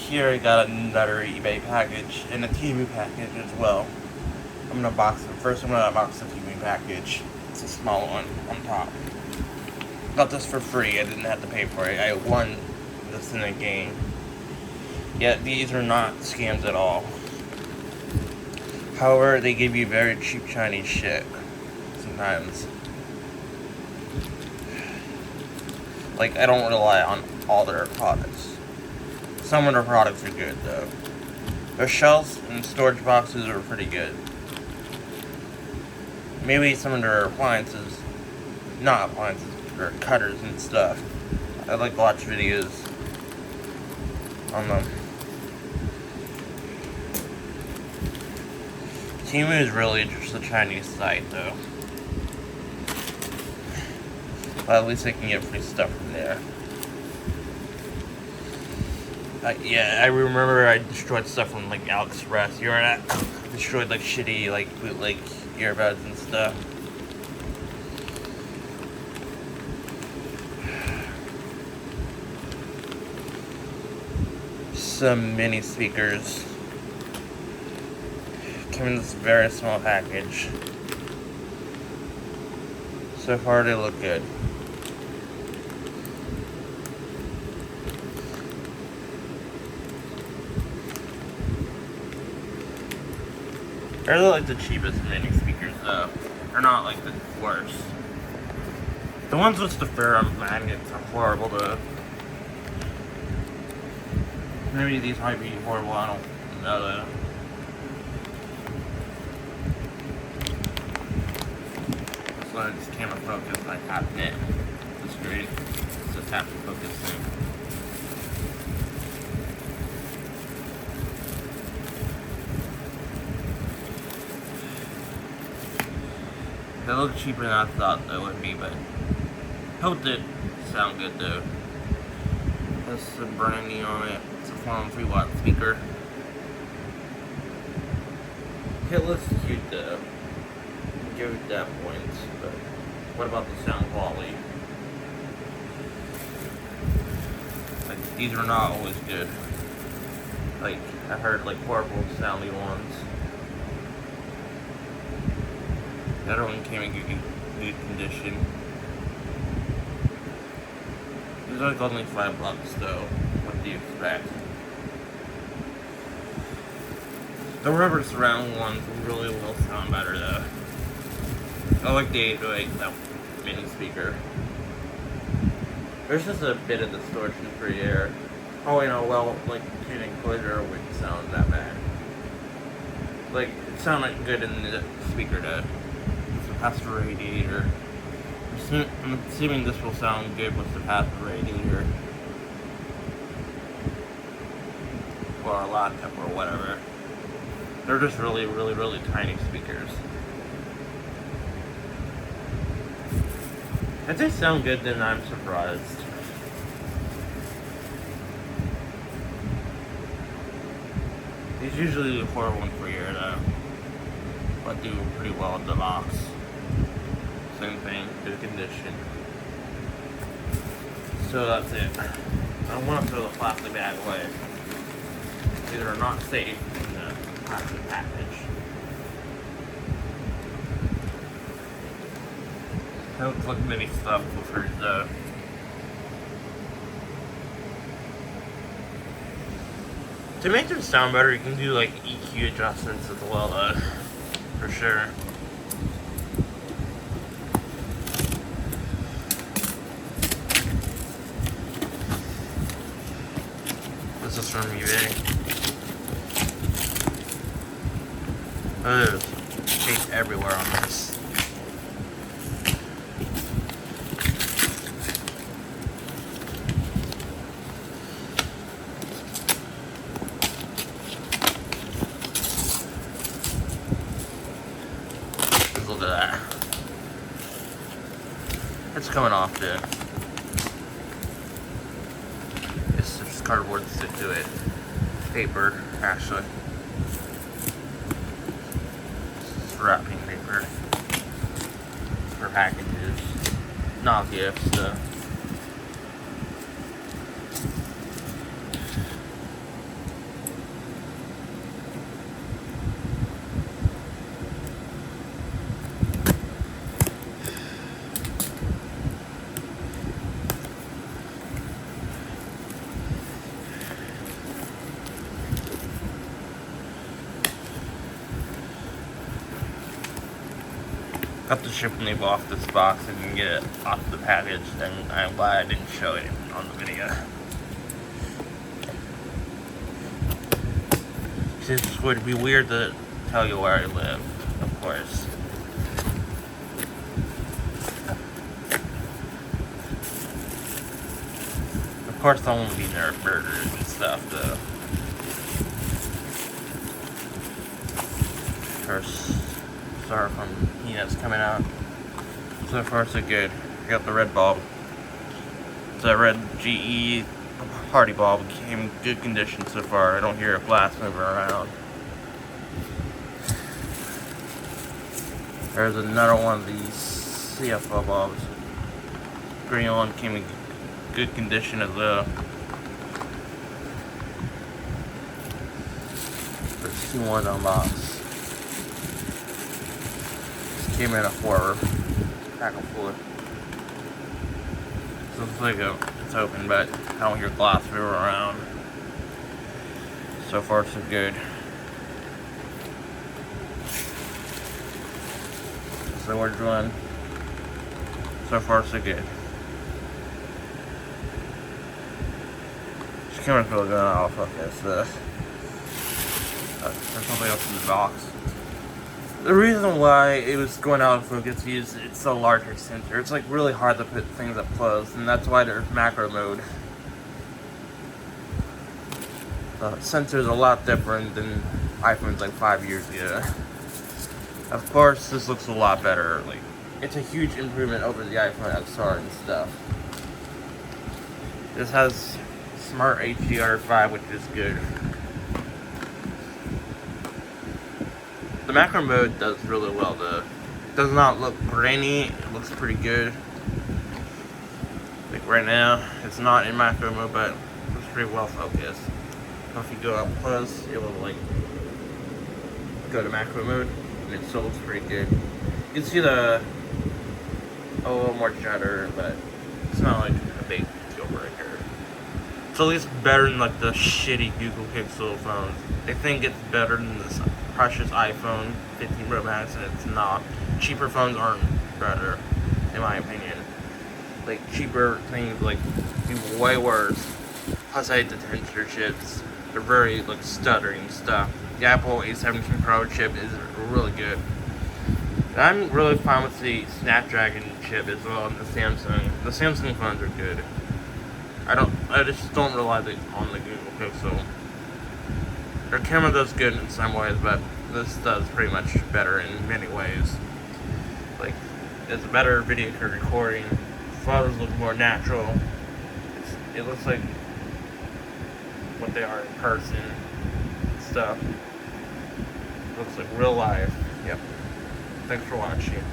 here I got another eBay package and a Temu package as well. I'm gonna box it. First I'm gonna box the Temu package. It's a small one on top. Got this for free, I didn't have to pay for it. I won this in a game. Yet these are not scams at all. However, they give you very cheap Chinese shit. Sometimes. Like, I don't rely on all their products. Some of their products are good, though. Their shelves and storage boxes are pretty good. Maybe some of their appliances, not appliances, their cutters and stuff. I like to watch videos on them. Temu is really just a Chinese site, though. But at least I can get free stuff from there. Yeah, I remember I destroyed stuff from like AliExpress. You remember that? Destroyed like shitty like bootleg earbuds and stuff. Some mini speakers. Came in this very small package. So far they look good. They're like the cheapest mini speakers though. They're not like the worst. The ones with the ferrum magnets are horrible though. Maybe these might be horrible, I don't know though. This one is camera focus, I tapped it. That's great. It's a tap to focus thing. They look cheaper than I thought they would be, but hope it sound good though. Has some branding on it. It's a 413 watt speaker. It looks cute though. Give it that points, but what about the sound quality? Like these are not always good. Like I heard like horrible sounding ones. The other one came in good condition. It was like only $5 though. What do you expect? The rubber surround ones really will sound better though. I like the 808 that mini speaker. There's just a bit of the storage in free air. Oh, you know, well, like tuning closure wouldn't sound that bad. Like it sounded good in the speaker though. Past the radiator. I'm assuming this will sound good with the past the radiator. Or a laptop or whatever. They're just really, really, really tiny speakers. If they sound good, then I'm surprised. These usually do horrible in free air though. But do pretty well with the box. Same thing, good condition. So that's it. I don't want to throw the plastic bag away. These are not safe in the plastic package. It looks like mini stuff for though. To make them sound better, you can do like EQ adjustments as well though. For sure. This is from eBay. Oh, there's tape everywhere on this. Look at that. It's coming off, dude. It's just cardboard to stick to it. Paper, actually. This is wrapping paper for packages, not gifts, though. got the shipping label off this box and can get it off the package, and I'm glad I didn't show it on the video. It's just going to be weird to tell you where I live, of course. Of course, I won't be near burgers and stuff, though. Of course, sorry from peanuts coming out. So far, so good. I got the red bulb. It's a red GE party bulb. Came in good condition so far. I don't hear a glass moving around. There's another one of these CFL bulbs. Green one came in good condition as well. There's 2 more on box. This came in a 4 pack of 4. So it's like it's open, but I don't hear glass moving around. So far, so good. So we're doing. So far, so good. This camera's really going out of focus. There's something else in the box. The reason why it was going out of focus is it's a larger sensor. It's like really hard to put things up close, and that's why there's macro mode. The sensor is a lot different than iPhones like 5 years ago. Of course, this looks a lot better. Like, it's a huge improvement over the iPhone XR and stuff. This has Smart HDR5, which is good. The macro mode does really well though. It does not look grainy, it looks pretty good. Like right now, it's not in macro mode, but it's pretty well focused. So if you go up close, it will like go to macro mode, and it still looks pretty good. You can see a little more stutter, but it's not like a big deal breaker. It's at least better than like the shitty Google Pixel phones. They think it's better than this precious iPhone 15 Pro Max, and it's not. Cheaper phones aren't better, in my opinion. Like, cheaper things like do way worse. Plus, I hate the tensor chips. They're very like stuttering stuff. The Apple A17 Pro chip is really good. And I'm really fine with the Snapdragon chip as well, and the Samsung. The Samsung phones are good. I just don't rely on the Google Pixel. Their camera does good in some ways, but this does pretty much better in many ways. Like, it's a better video for recording. Photos look more natural. It looks like what they are in person. Stuff. Looks like real life. Yep. Thanks for watching.